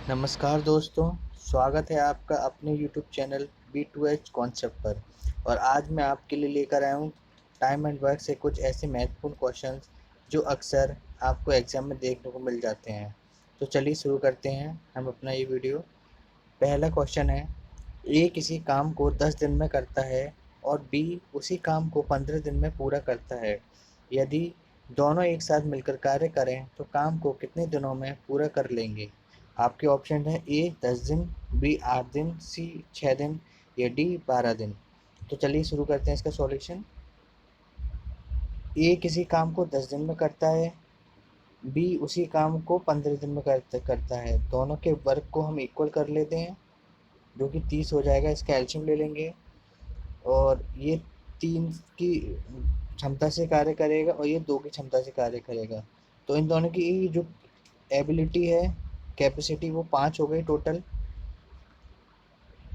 नमस्कार दोस्तों, स्वागत है आपका अपने यूट्यूब चैनल B2H कॉन्सेप्ट पर। और आज मैं आपके लिए लेकर आया हूँ टाइम एंड वर्क से कुछ ऐसे महत्वपूर्ण क्वेश्चंस जो अक्सर आपको एग्ज़ाम में देखने को मिल जाते हैं। तो चलिए शुरू करते हैं हम अपना ये वीडियो। पहला क्वेश्चन है, ए किसी काम को 10 दिन में करता है और बी उसी काम को 15 दिन में पूरा करता है। यदि दोनों एक साथ मिलकर कार्य करें तो काम को कितने दिनों में पूरा कर लेंगे? आपके ऑप्शन है ए 10 दिन, बी 8 दिन, सी 6 दिन या डी 12 दिन। तो चलिए शुरू करते हैं इसका सॉल्यूशन। ए किसी काम को 10 दिन में करता है, बी उसी काम को 15 दिन में करता है। दोनों के वर्क को हम इक्वल कर लेते हैं, जो कि 30 हो जाएगा। इसका एलसीएम ले लेंगे और ये 3 की क्षमता से कार्य करेगा और ये 2 की क्षमता से कार्य करेगा। तो इन दोनों की जो एबिलिटी है, कैपेसिटी, वो 5 हो गई टोटल।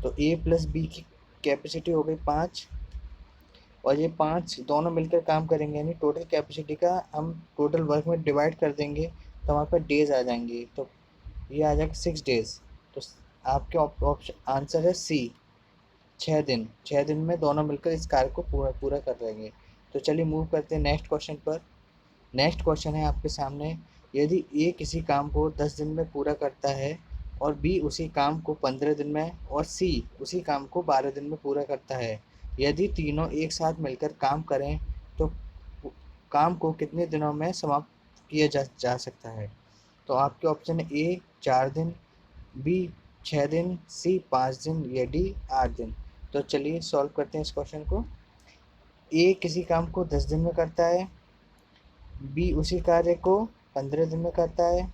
तो ए प्लस बी की कैपेसिटी हो गई 5 और ये 5 दोनों मिलकर काम करेंगे, यानी टोटल कैपेसिटी का हम टोटल वर्क में डिवाइड कर देंगे तो हमारे पास डेज आ जाएंगे। तो ये आ जाएगा 6 डेज। तो आपके ऑप्शन आंसर है सी, 6 दिन। 6 दिन में दोनों मिलकर इस कार्य को पूरा पूरा कर देंगे। तो चलिए मूव करते हैं नेक्स्ट क्वेश्चन पर। नेक्स्ट क्वेश्चन है आपके सामने, यदि ए किसी काम को 10 दिन में पूरा करता है और बी उसी काम को 15 दिन में और सी उसी काम को 12 दिन में पूरा करता है, यदि तीनों एक साथ मिलकर काम करें तो काम को कितने दिनों में समाप्त किया जा सकता है? तो आपके ऑप्शन है ए 4 दिन, बी 6 दिन, सी 5 दिन या डी 8 दिन। तो चलिए सॉल्व करते हैं इस क्वेश्चन को। ए किसी काम को 10 दिन में करता है, बी उसी कार्य को 15 दिन में करता है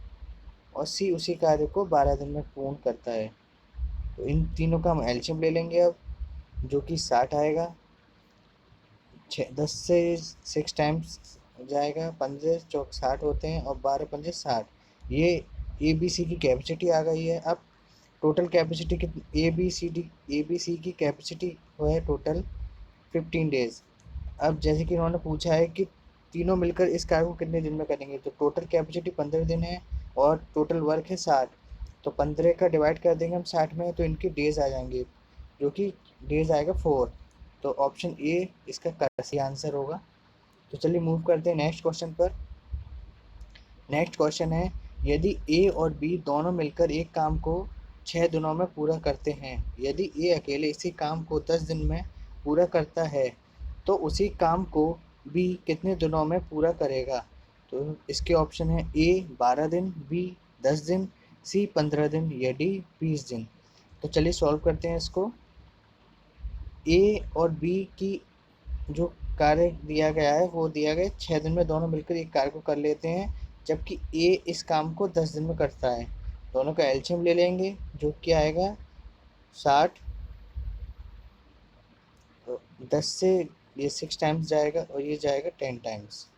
और सी उसी कार्य को 12 दिन में पूर्ण करता है। तो इन तीनों का हम एलसीएम ले लेंगे अब, जो कि 60 आएगा। 10 से 6 टाइम्स जाएगा, 15 चौक 60 होते हैं और 12 पंजे 60। ये ए बी सी की कैपेसिटी आ गई है। अब टोटल कैपेसिटी कितनी, ए बी सी की कैपेसिटी है टोटल 15 डेज। अब जैसे कि उन्होंने पूछा है कि तीनों मिलकर इस कार्य को कितने दिन में करेंगे, तो टोटल कैपेसिटी 15 दिन है और टोटल वर्क है 60। तो 15 का डिवाइड कर देंगे हम 60 में, तो इनके डेज आ जाएंगे, जो कि डेज आएगा 4। तो ऑप्शन ए इसका सही आंसर होगा। तो चलिए मूव करते हैं नेक्स्ट क्वेश्चन पर। नेक्स्ट क्वेश्चन है, यदि ए और बी दोनों मिलकर एक काम को 6 दिनों में पूरा करते हैं, यदि ए अकेले इसी काम को 10 दिन में पूरा करता है तो उसी काम को बी कितने दिनों में पूरा करेगा? तो इसके ऑप्शन है ए 12 दिन, बी 10 दिन, सी 15 दिन या डी 20 दिन। तो चलिए सॉल्व करते हैं इसको। ए और बी की जो कार्य दिया गया है वो दिया गया है 6 दिन में दोनों मिलकर एक कार्य को कर लेते हैं, जबकि ए इस काम को 10 दिन में करता है। दोनों का एलसीएम ले लेंगे, जो कि आएगा 60। तो 10 से ये 6 टाइम्स जाएगा और ये जाएगा 10 टाइम्स।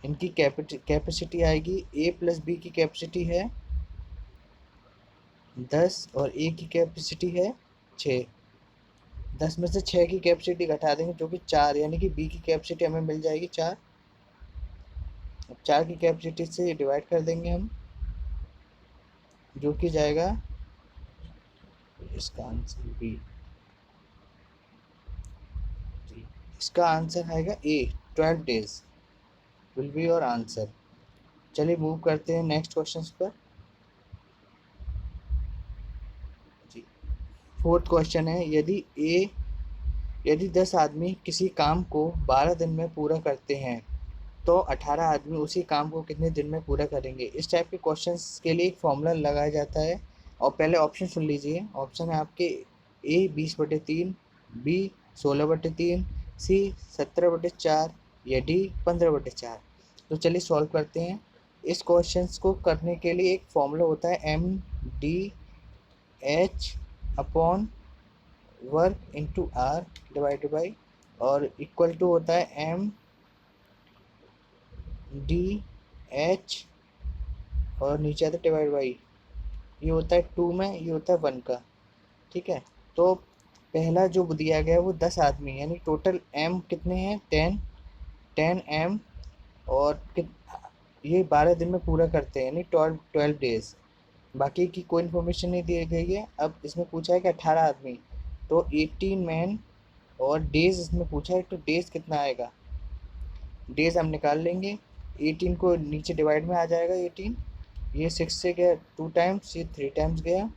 इनकी कैपेसिटी आएगी, ए प्लस बी की कैपेसिटी है 10 और ए की कैपेसिटी है 6। 10 में से 6 की कैपेसिटी घटा देंगे, जो कि 4, यानी कि बी की कैपेसिटी हमें मिल जाएगी 4। अब 4 की कैपेसिटी से डिवाइड कर देंगे हम, जो कि जाएगा, इसका आंसर बी, इसका आंसर आएगा ए 12 days will be your answer. चलिए मूव करते हैं नेक्स्ट क्वेश्चन पर। जी, फोर्थ क्वेश्चन है, यदि 10 आदमी किसी काम को 12 दिन में पूरा करते हैं तो 18 आदमी उसी काम को कितने दिन में पूरा करेंगे? इस टाइप के क्वेश्चंस के लिए एक फॉर्मूला लगाया जाता है। और पहले ऑप्शन सुन लीजिए। ऑप्शन है आपके ए 20/3, बी 16/3, सी 17/4 या डी 15/4। तो चलिए सॉल्व करते हैं। इस क्वेश्चंस को करने के लिए एक फॉर्मूला होता है MDH upon work into are divided by, और इक्वल टू होता है MDH और नीचे आता है डिवाइड बाई, ये होता है 2 में, ये होता है 1 का। ठीक है। तो पहला जो दिया गया है वो 10 आदमी, यानी टोटल एम कितने हैं 10 एम। और ये 12 दिन में पूरा करते हैं, यानी 12 डेज। बाकी की कोई इन्फॉर्मेशन नहीं दी गई है। अब इसमें पूछा है कि 18 आदमी, तो 18 मैन, और डेज इसमें पूछा है, तो डेज कितना आएगा, डेज हम निकाल लेंगे। 18 को नीचे डिवाइड में आ जाएगा 18, ये 6 से गया 2 टाइम्स, ये 3 टाइम्स गया,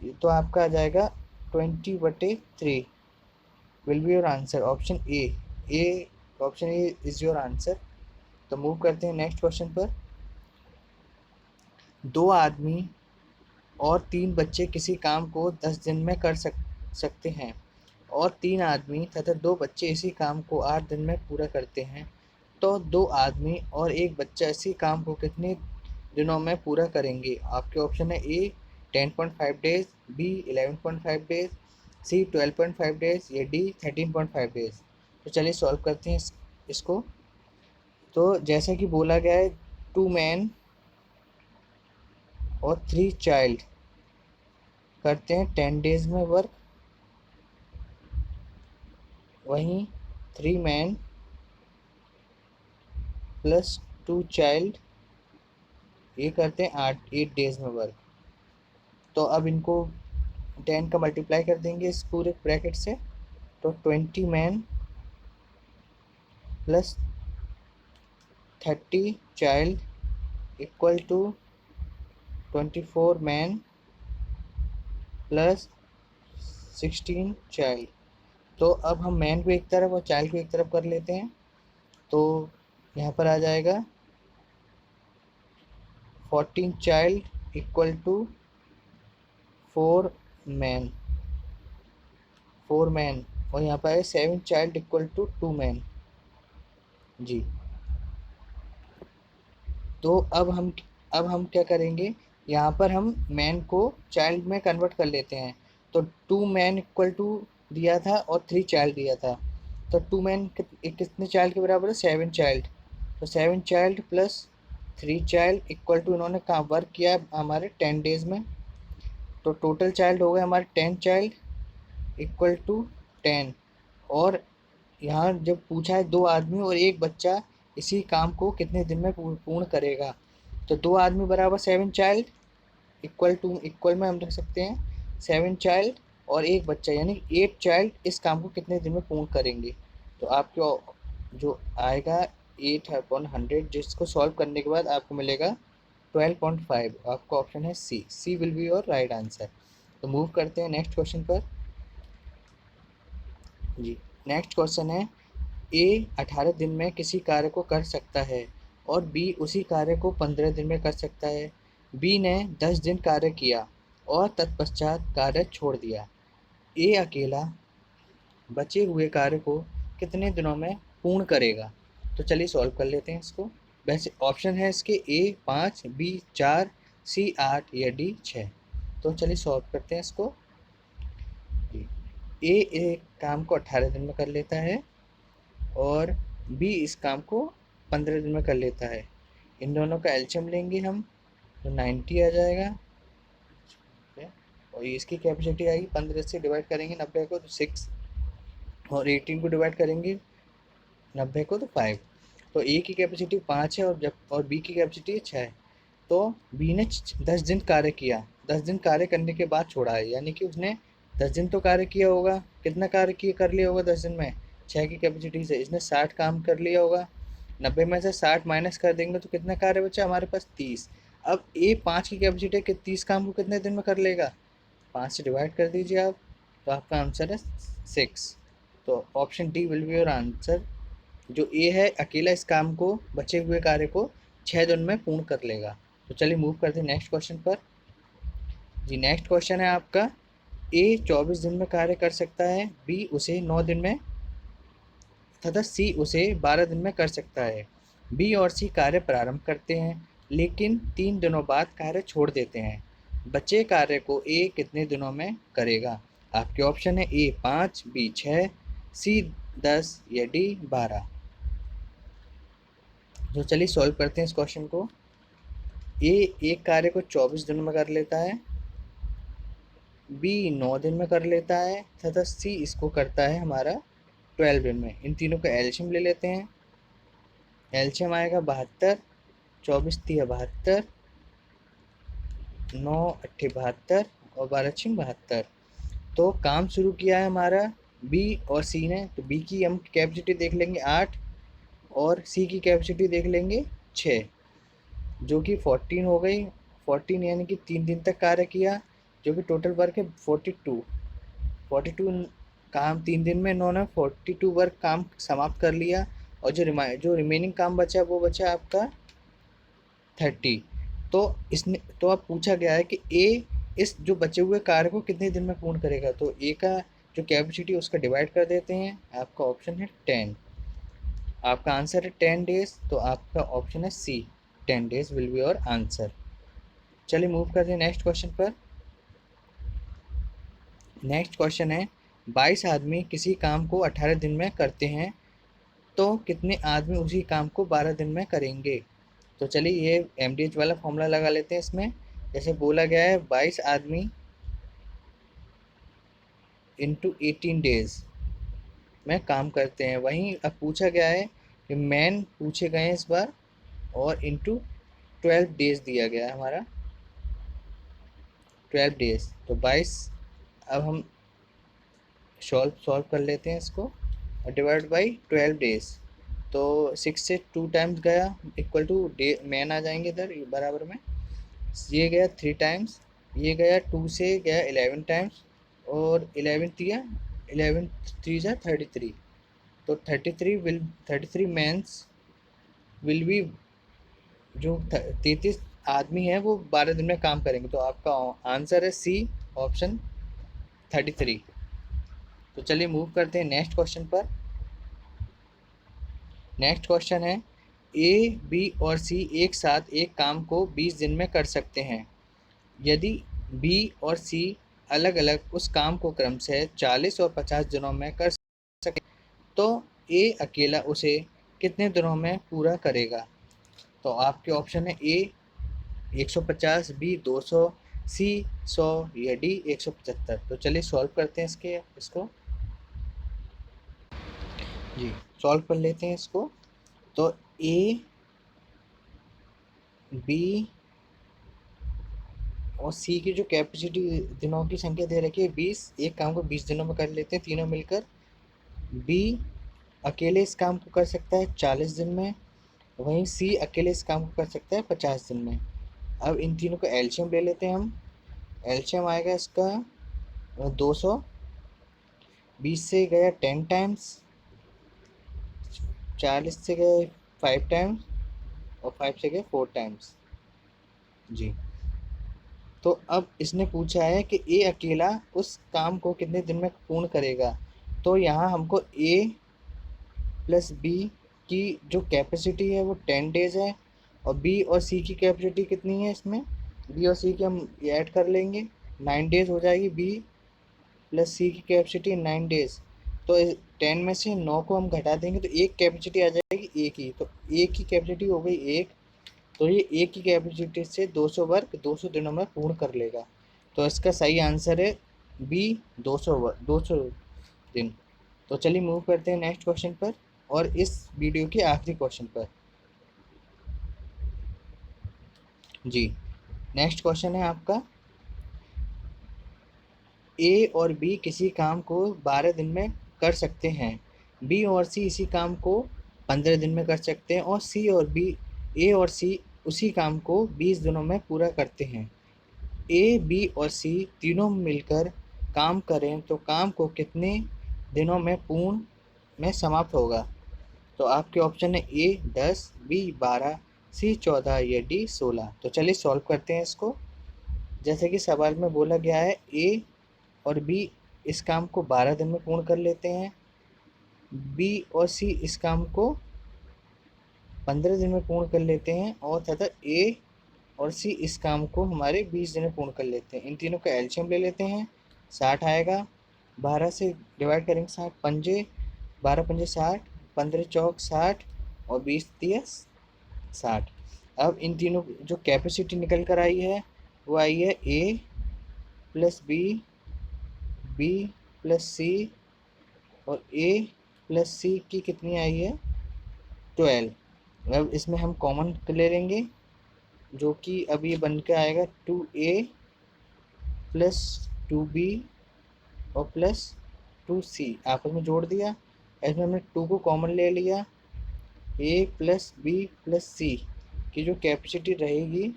ये तो आपका आ जाएगा 20/3 will be your answer, option A, option A is your answer. तो मूव करते हैं नेक्स्ट क्वेश्चन पर। 2 आदमी और 3 बच्चे किसी काम को 10 दिन में कर सकते हैं, और 3 आदमी तथा 2 बच्चे इसी काम को 8 दिन में पूरा करते हैं, तो 2 आदमी और 1 बच्चा इसी काम को कितने दिनों में पूरा करेंगे? आपके ऑप्शन है ए 10.5 डेज, बी 11.5 डेज, सी 12.5 डेज, या डी 13.5 डेज। तो चलिए सॉल्व करते हैं इसको। तो जैसा कि बोला गया है, 2 मैन और 3 चाइल्ड करते हैं 10 डेज में वर्क, वहीं 3 मैन प्लस 2 चाइल्ड ये करते हैं 8 डेज में वर्क। तो अब इनको 10 का मल्टीप्लाई कर देंगे इस पूरे ब्रैकेट से, तो 20 man plus 30 child equal to 24 man plus 16 child. तो अब हम मैन को एक तरफ और चाइल्ड को एक तरफ कर लेते हैं, तो यहाँ पर आ जाएगा 14 child equal to 4 man, 4 man, और यहाँ पर है 7 चाइल्ड इक्वल टू 2 मैन जी। तो अब हम क्या करेंगे, यहाँ पर हम मैन को चाइल्ड में कन्वर्ट कर लेते हैं। तो 2 मैन इक्वल टू दिया था और 3 चाइल्ड दिया था, तो 2 मैन कितने चाइल्ड के बराबर है, 7 चाइल्ड। तो 7 child plus 3 child equal to, इन्होंने कहाँ वर्क किया हमारे 10 डेज में, तो टोटल चाइल्ड हो गए हमारे 10 चाइल्ड इक्वल टू 10। और यहाँ जब पूछा है 2 आदमी और 1 बच्चा इसी काम को कितने दिन में पूर्ण करेगा, तो 2 आदमी बराबर 7 चाइल्ड इक्वल में हम रख सकते हैं 7 चाइल्ड और 1 बच्चा, यानी 8 चाइल्ड इस काम को कितने दिन में पूर्ण करेंगे। तो आपको जो आएगा 8/100, जिसको सॉल्व करने के बाद आपको मिलेगा 12.5। आपका ऑप्शन है C will be your right answer. तो मूव करते हैं नेक्स्ट क्वेश्चन पर जी। नेक्स्ट क्वेश्चन है, ए 18 दिन में किसी कार्य को कर सकता है और बी उसी कार्य को 15 दिन में कर सकता है। बी ने 10 दिन कार्य किया और तत्पश्चात कार्य छोड़ दिया। ए अकेला बचे हुए कार्य को कितने दिनों में पूर्ण करेगा? तो चलिए सॉल्व कर लेते हैं इसको। वैसे ऑप्शन है इसके ए 5, बी 4, सी 8, या डी 6। तो चलिए सॉल्व करते हैं इसको। ए एक काम को 18 दिन में कर लेता है और बी इस काम को 15 दिन में कर लेता है। इन दोनों का एलसीएम लेंगे हम, तो 90 आ जाएगा, और इसकी कैपेसिटी आएगी, 15 से डिवाइड करेंगे 90 को तो 6, और 18 को डिवाइड करेंगे 90 को तो 5। तो ए की कैपेसिटी 5 है और बी की कैपेसिटी 6 है। तो बी ने 10 दिन कार्य किया, 10 दिन कार्य करने के बाद छोड़ा है, यानी कि उसने 10 दिन तो कार्य किया होगा। कितना कार्य किया कर लिया होगा 10 दिन में, 6 की कैपेसिटी से इसने 60 काम कर लिया होगा। 90 में से 60 माइनस कर देंगे तो कितना कार्य बचा हमारे पास, 30। अब ए 5 की कैपेसिटी है कि 30 काम को कितने दिन में कर लेगा, 5 से डिवाइड कर दीजिए आप, तो आपका आंसर है 6। तो option D will be your answer. जो ए है अकेला इस काम को, बचे हुए कार्य को 6 दिन में पूर्ण कर लेगा। तो चलिए मूव करते हैं नेक्स्ट क्वेश्चन पर जी। नेक्स्ट क्वेश्चन है आपका, ए 24 दिन में कार्य कर सकता है, बी उसे 9 दिन में तथा सी उसे 12 दिन में कर सकता है। बी और सी कार्य प्रारंभ करते हैं लेकिन 3 दिनों बाद कार्य छोड़ देते हैं। बचे कार्य को ए कितने दिनों में करेगा? आपके ऑप्शन है ए 5, बी 6, सी 10, या डी 12। तो चलिए सॉल्व करते हैं इस क्वेश्चन को। ए एक कार्य को 24 दिन में कर लेता है, बी 9 दिन में कर लेता है तथा सी इसको करता है हमारा 12 दिन में। इन तीनों का एलसीएम ले लेते हैं। एलसीएम आएगा 72, 24 3 72, 9 अट्ठे 72 और 12 छिंग 72। तो काम शुरू किया है हमारा बी और सी ने, तो बी की हम कैपेसिटी देख लेंगे 8 और सी की कैपेसिटी देख लेंगे 6, जो कि 14 हो गई। 14 यानी कि 3 दिन तक कार्य किया, जो कि टोटल वर्क है 42। 42 काम 3 दिन में इन्होंने 42 वर्क काम समाप्त कर लिया। और जो रिमेनिंग काम बचा वो बचा आपका 30। तो इसने तो अब पूछा गया है कि ए इस जो बचे हुए कार्य को कितने दिन में पूर्ण करेगा। तो ए का जो कैपेसिटी है उसका डिवाइड कर देते हैं। आपका ऑप्शन है 10। आपका आंसर है 10 डेज, तो आपका ऑप्शन है सी, 10 days will be your answer. चलिए मूव करते हैं नेक्स्ट क्वेश्चन पर। नेक्स्ट क्वेश्चन है 22 आदमी किसी काम को 18 दिन में करते हैं, तो कितने आदमी उसी काम को 12 दिन में करेंगे। तो चलिए ये एमडीएच वाला फॉर्मूला लगा लेते हैं इसमें। जैसे बोला गया है 22 आदमी इंटू 18 डेज में काम करते हैं, वहीं अब पूछा गया है कि मैन पूछे गए हैं इस बार, और इंटू 12 डेज दिया गया है हमारा, 12 डेज। तो 22 अब हम सॉल्व कर लेते हैं इसको, और डिवाइड बाई 12 डेज। तो 6 से 2 टाइम्स गया इक्वल टू डे मैन आ जाएंगे इधर बराबर में। ये गया 3 टाइम्स, ये गया 2 से गया 11 टाइम्स, और 11 दिया 11 3 जा 33। तो 33 मैंस विल बी, जो 33 आदमी है वो 12 दिन में काम करेंगे। तो आपका आंसर है सी, ऑप्शन 33। तो चलिए मूव करते हैं नेक्स्ट क्वेश्चन पर। नेक्स्ट क्वेश्चन है ए बी और सी एक साथ एक काम को 20 दिन में कर सकते हैं। यदि बी और सी अलग अलग उस काम को क्रम से 40 और 50 दिनों में कर सके, तो ए अकेला उसे कितने दिनों में पूरा करेगा। तो आपके ऑप्शन है ए 150, बी 200, सी 100 या डी 175। तो चलिए सॉल्व करते हैं इसको जी, सॉल्व कर लेते हैं इसको। तो ए बी और सी की जो कैपेसिटी दिनों की संख्या दे रखी है 20, एक काम को 20 दिनों में कर लेते हैं तीनों मिलकर। बी अकेले इस काम को कर सकता है 40 दिन में, वहीं सी अकेले इस काम को कर सकता है 50 दिन में। अब इन तीनों का एलसीएम ले लेते हैं हम। एलसीएम आएगा इसका 200, 20 से गया 10 टाइम्स, 40 से गए 5 टाइम्स, और 5 से गए 4 टाइम्स जी। तो अब इसने पूछा है कि ए अकेला उस काम को कितने दिन में पूर्ण करेगा। तो यहाँ हमको ए प्लस बी की जो कैपेसिटी है वो 10 डेज है, और बी और सी की कैपेसिटी कितनी है इसमें, बी और सी की हम ऐड कर लेंगे, 9 डेज हो जाएगी। बी प्लस सी की कैपेसिटी 9 डेज। तो 10 में से 9 को हम घटा देंगे तो एक कैपेसिटी आ जाएगी ए की। तो ए की कैपेसिटी हो गई 1, तो ये ए की कैपेसिटी से 200 वर्क 200 दिनों में पूर्ण कर लेगा। तो इसका सही आंसर है बी, 200 वर्क 200 दिन। तो चलिए मूव करते हैं नेक्स्ट क्वेश्चन पर, और इस वीडियो के आखिरी क्वेश्चन पर जी। नेक्स्ट क्वेश्चन है आपका ए और बी किसी काम को 12 दिन में कर सकते हैं, बी और सी इसी काम को 15 दिन में कर सकते हैं, और सी और बी ए और सी उसी काम को 20 दिनों में पूरा करते हैं। ए बी और सी तीनों मिलकर काम करें तो काम को कितने दिनों में पूर्ण में समाप्त होगा। तो आपके ऑप्शन है ए 10, बी 12, सी 14 या डी 16। तो चलिए सॉल्व करते हैं इसको। जैसे कि सवाल में बोला गया है ए और बी इस काम को 12 दिन में पूर्ण कर लेते हैं, बी और सी इस काम को 15 दिन में पूर्ण कर लेते हैं, और तथा ए और सी इस काम को हमारे 20 दिन में पूर्ण कर लेते हैं। इन तीनों का एलसीएम ले लेते हैं, 60 आएगा। 12 से डिवाइड करेंगे 60 पंजे, 12 पंजे 60, 15 चौक 60, और 20 दिया 60। अब इन तीनों जो कैपेसिटी निकल कर आई है वो आई है ए प्लस बी, बी प्लस सी, और ए प्लस सी की कितनी आई है 12। अब इसमें हम कॉमन ले लेंगे, जो कि अब ये बन के आएगा 2a प्लस 2b और प्लस 2c, आपस में जोड़ दिया। इसमें हमने 2 को कॉमन ले लिया, a प्लस बी प्लस सी की जो कैपेसिटी रहेगी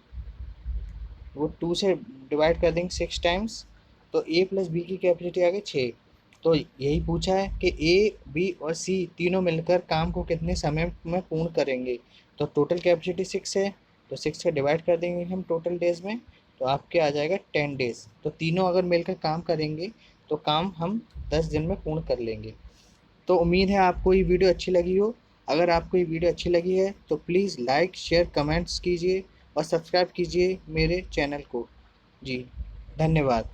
वो 2 से डिवाइड कर देंगे 6 टाइम्स, तो a प्लस बी की कैपेसिटी आ गई 6। तो यही पूछा है कि a b और c तीनों मिलकर काम को कितने समय में पूर्ण करेंगे। तो टोटल कैपेसिटी 6 है, तो 6 से डिवाइड कर देंगे हम टोटल डेज में, तो आपके आ जाएगा 10 डेज। तो तीनों अगर मिलकर काम करेंगे तो काम हम 10 दिन में पूर्ण कर लेंगे। तो उम्मीद है आपको ये वीडियो अच्छी लगी हो। अगर आपको ये वीडियो अच्छी लगी है तो प्लीज़ लाइक शेयर कमेंट्स कीजिए और सब्सक्राइब कीजिए मेरे चैनल को। जी, धन्यवाद।